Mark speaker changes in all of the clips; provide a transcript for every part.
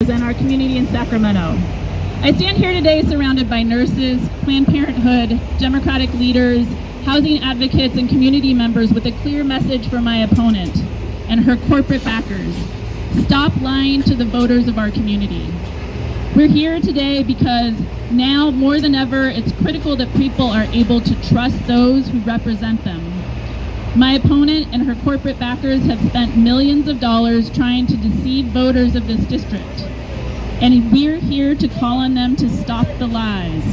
Speaker 1: and our community in Sacramento. I stand here today surrounded by nurses, Planned Parenthood, Democratic leaders, housing advocates, and community members with a clear message for my opponent and her corporate backers. Stop lying to the voters of our community. We're here today because now more than ever, it's critical that people are able to trust those who represent them. My opponent and her corporate backers have spent millions of dollars trying to deceive voters of this district. And we're here to call on them to stop the lies.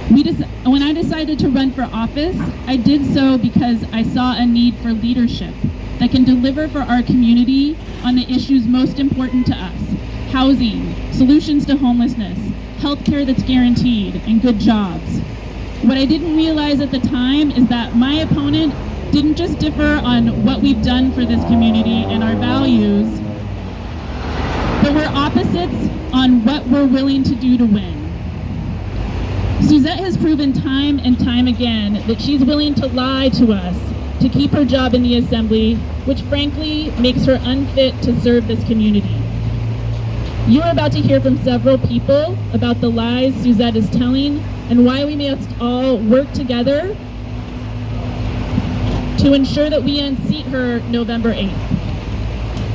Speaker 1: When I decided to run for office, I did so because I saw a need for leadership that can deliver for our community on the issues most important to us: housing, solutions to homelessness, healthcare that's guaranteed, and good jobs. What I didn't realize at the time is that my opponent didn't just differ on what we've done for this community and our values, but we're opposites on what we're willing to do to win. Suzette has proven time and time again that she's willing to lie to us to keep her job in the assembly, which frankly makes her unfit to serve this community. You're about to hear from several people about the lies Suzette is telling and why we must all work together to ensure that we unseat her November 8th.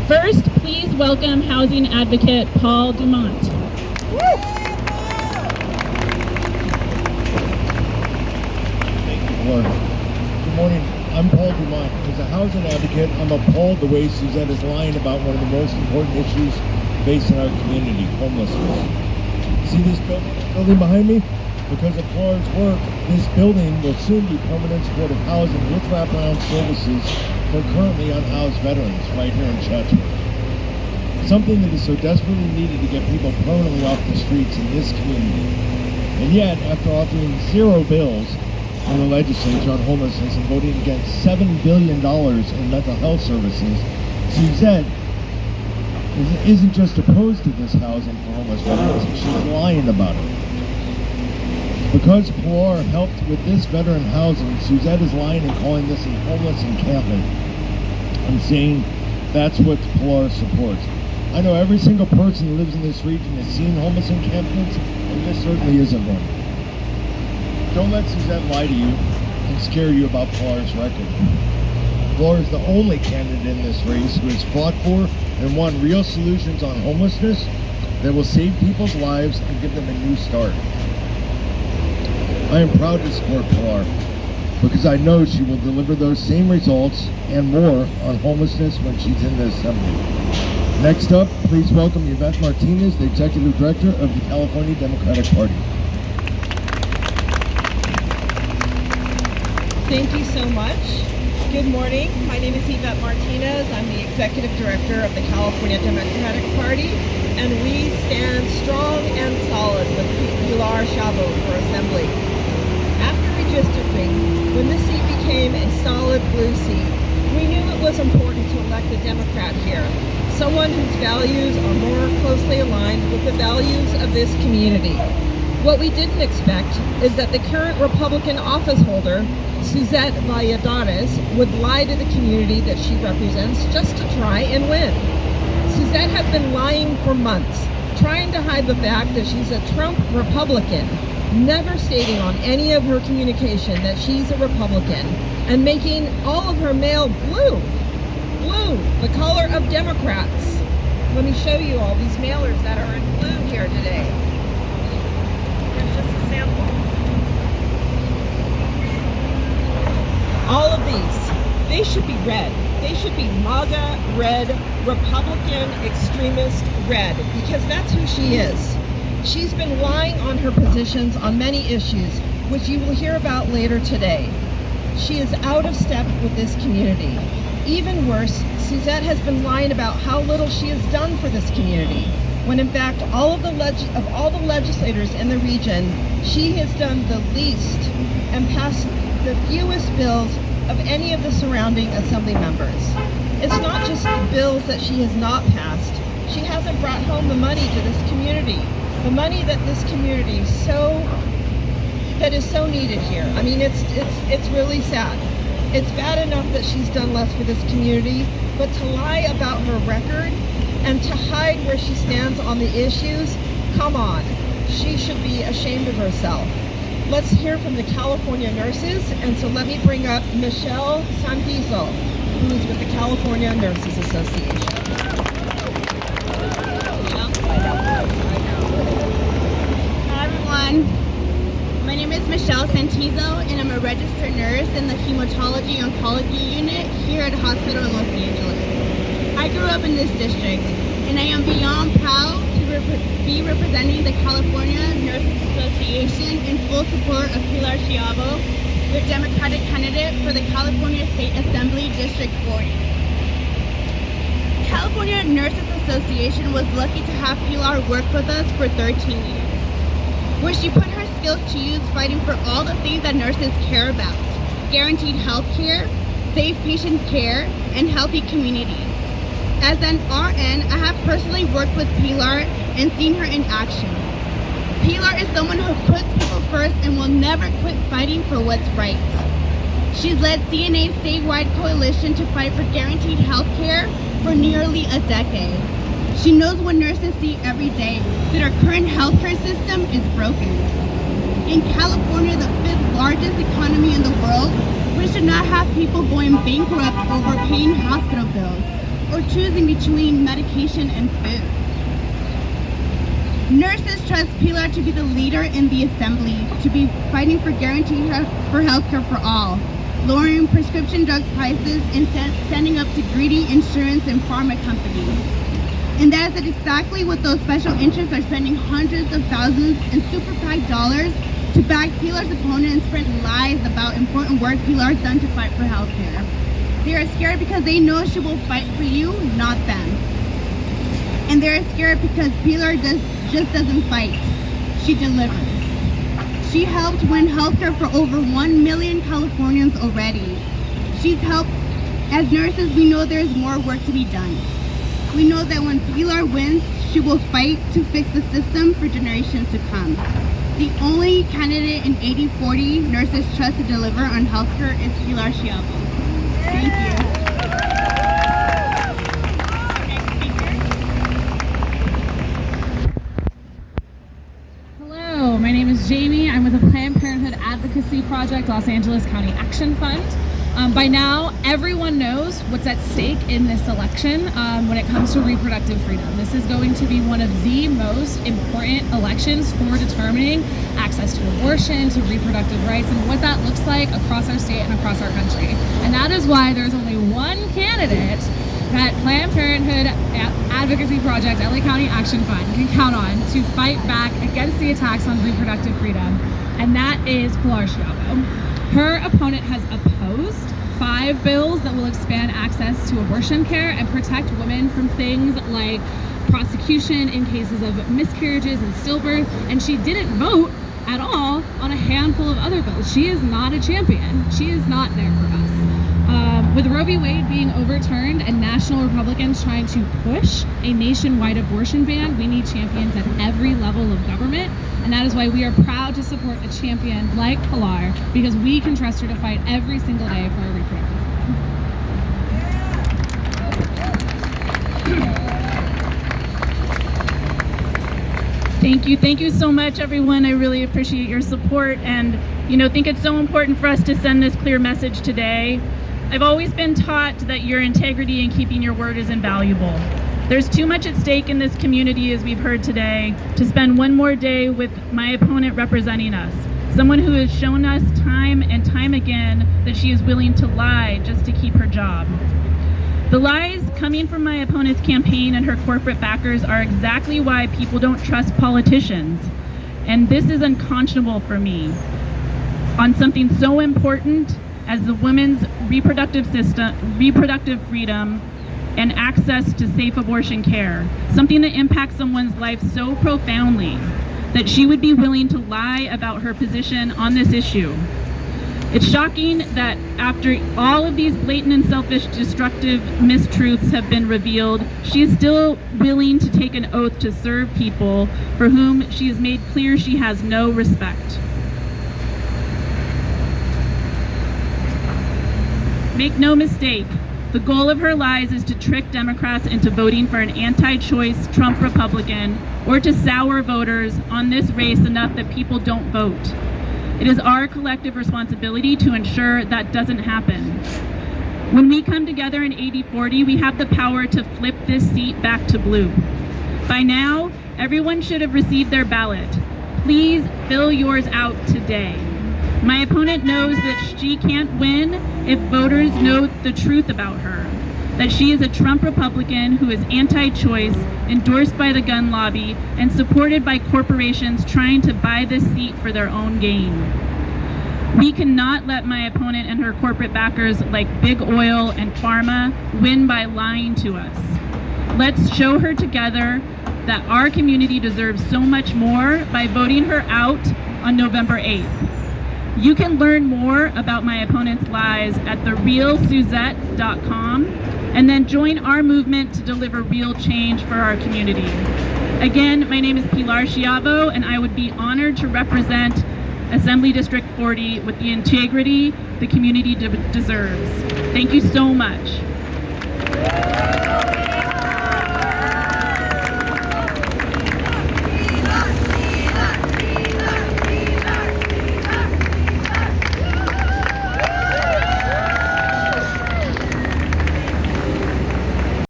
Speaker 1: First, please welcome housing advocate Paul Dumont.
Speaker 2: Thank you, Pilar. Good morning. I'm Paul Dumont. As a housing advocate, I'm appalled the way Suzette is lying about one of the most important issues facing our community: homelessness. See this building behind me? Because of Pilar's work, this building will soon be permanent supportive housing with wraparound services for currently unhoused veterans right here in Chatsworth. Something that is so desperately needed to get people permanently off the streets in this community. And yet, after offering zero bills in the legislature on homelessness and voting against $7 billion in mental health services, Suzette isn't just opposed to this housing for homeless veterans, she's lying about it. Because Pilar helped with this veteran housing, Suzette is lying and calling this a homeless encampment and saying that's what Pilar supports. I know every single person who lives in this region has seen homeless encampments, and this certainly isn't one. Don't let Suzette lie to you and scare you about Pilar's record. Pilar is the only candidate in this race who has fought for and won real solutions on homelessness that will save people's lives and give them a new start. I am proud to support Pilar because I know she will deliver those same results and more on homelessness when she's in the assembly. Next up, please welcome Yvette Martinez, the Executive Director of the California Democratic Party.
Speaker 3: Thank you so much. Good morning. My name is Yvette Martinez. I'm the Executive Director of the California Democratic Party, and we stand strong and solid with Pilar for Assembly. After redistricting, when this seat became a solid blue seat, we knew it was important to elect a Democrat here, someone whose values are more closely aligned with the values of this community. What we didn't expect is that the current Republican office holder, Suzette Valladares, would lie to the community that she represents just to try and win. Suzette has been lying for months, trying to hide the fact that she's a Trump Republican, never stating on any of her communication that she's a Republican, and making all of her mail blue, the color of Democrats. Let me show you all these mailers that are in blue here today. Here's just a sample. All of these, they should be red. They should be MAGA red, Republican extremist red, because that's who she is. She's been lying on her positions on many issues, which you will hear about later today. She is out of step with this community. Even worse, Suzette has been lying about how little she has done for this community, when in fact all the legislators in the region, she has done the least and passed the fewest bills of any of the surrounding assembly members. It's not just the bills that she has not passed. She hasn't brought home the money to this community, the money that this community is so needed here. I mean, it's really sad. It's bad enough that she's done less for this community, but to lie about her record And to hide where she stands on the issues, come on, she should be ashamed of herself. Let's hear from the California nurses, and so let me bring up Michelle Santizo, who is with the California Nurses Association.
Speaker 4: Hi everyone, my name is Michelle Santizo and I'm a registered nurse in the Hematology Oncology Unit here at the hospital in Los Angeles. I grew up in this district and I am beyond proud to be representing the California Nurses Association in full support of Pilar, the Democratic candidate for the California State Assembly District 40. California Nurses Association was lucky to have Pilar work with us for 13 years, where she put her skills to use fighting for all the things that nurses care about: guaranteed health care, safe patient care, and healthy communities. As an RN, I have personally worked with Pilar and seen her in action. Pilar is someone who puts people first and will never quit fighting for what's right. She's led CNA's statewide coalition to fight for guaranteed health care for nearly a decade. She knows what nurses see every day, that our current healthcare system is broken. In California, the 5th largest economy in the world, we should not have people going bankrupt over paying hospital bills or choosing between medication and food. Nurses trust Pilar to be the leader in the assembly, to be fighting for guaranteed healthcare for all, lowering prescription drug prices and standing up to greedy insurance and pharma companies. And that is exactly what those special interests are spending hundreds of thousands in super PAC dollars to back Pilar's opponent and spread lies about important work Pilar has done to fight for healthcare. They are scared because they know she will fight for you, not them. And they're scared because Pilar just doesn't fight, she delivers. She helped win healthcare for over 1 million Californians already. She's helped. As nurses, we know there's more work to be done. We know that when Pilar wins, she will fight to fix the system for generations to come. The only candidate in 80/40 nurses trust to deliver on healthcare is Pilar. Thank you.
Speaker 5: Hello, my name is Jamie. I'm with the Planned Parenthood Advocacy Project, Los Angeles County Action Fund. By now, everyone knows what's at stake in this election when it comes to reproductive freedom. This is going to be one of the most important elections for determining access to abortion, to reproductive rights, and what that looks like across our state and across our country. And that is why there's only one candidate that Planned Parenthood Advocacy Project, LA County Action Fund can count on to fight back against the attacks on reproductive freedom, and that is Pilar. Her opponent has opposed 5 bills that will expand access to abortion care and protect women from things like prosecution in cases of miscarriages and stillbirth, and she didn't vote at all on a handful of other bills. She is not a champion. She is not there for us. With Roe v. Wade being overturned and national Republicans trying to push a nationwide abortion ban, we need champions at every level of government, and that is why we are proud to support a champion like Pilar, because we can trust her to fight every single day for our reproductive freedom.
Speaker 1: Thank you so much, everyone. I really appreciate your support, and think it's so important for us to send this clear message today. I've always been taught that your integrity and keeping your word is invaluable. There's too much at stake in this community, as we've heard today, to spend one more day with my opponent representing us. Someone who has shown us time and time again that she is willing to lie just to keep her job. The lies coming from my opponent's campaign and her corporate backers are exactly why people don't trust politicians. And this is unconscionable for me. On something so important as the women's reproductive freedom, and access to safe abortion care, something that impacts someone's life so profoundly that she would be willing to lie about her position on this issue. It's shocking that after all of these blatant and selfish, destructive mistruths have been revealed, she is still willing to take an oath to serve people for whom she has made clear she has no respect. Make no mistake, The goal of her lies is to trick Democrats into voting for an anti-choice Trump Republican or to sour voters on this race enough that people don't vote. It is our collective responsibility to ensure that doesn't happen. When we come together in 80-40, we have the power to flip this seat back to blue. By now, everyone should have received their ballot. Please fill yours out today. My opponent knows that she can't win if voters know the truth about her, that she is a Trump Republican who is anti-choice, endorsed by the gun lobby, and supported by corporations trying to buy this seat for their own gain. We cannot let my opponent and her corporate backers like Big Oil and Pharma win by lying to us. Let's show her together that our community deserves so much more by voting her out on November 8th. You can learn more about my opponent's lies at therealsuzette.com and then join our movement to deliver real change for our community. Again, my name is Pilar and I would be honored to represent Assembly District 40 with the integrity the community deserves. Thank you so much.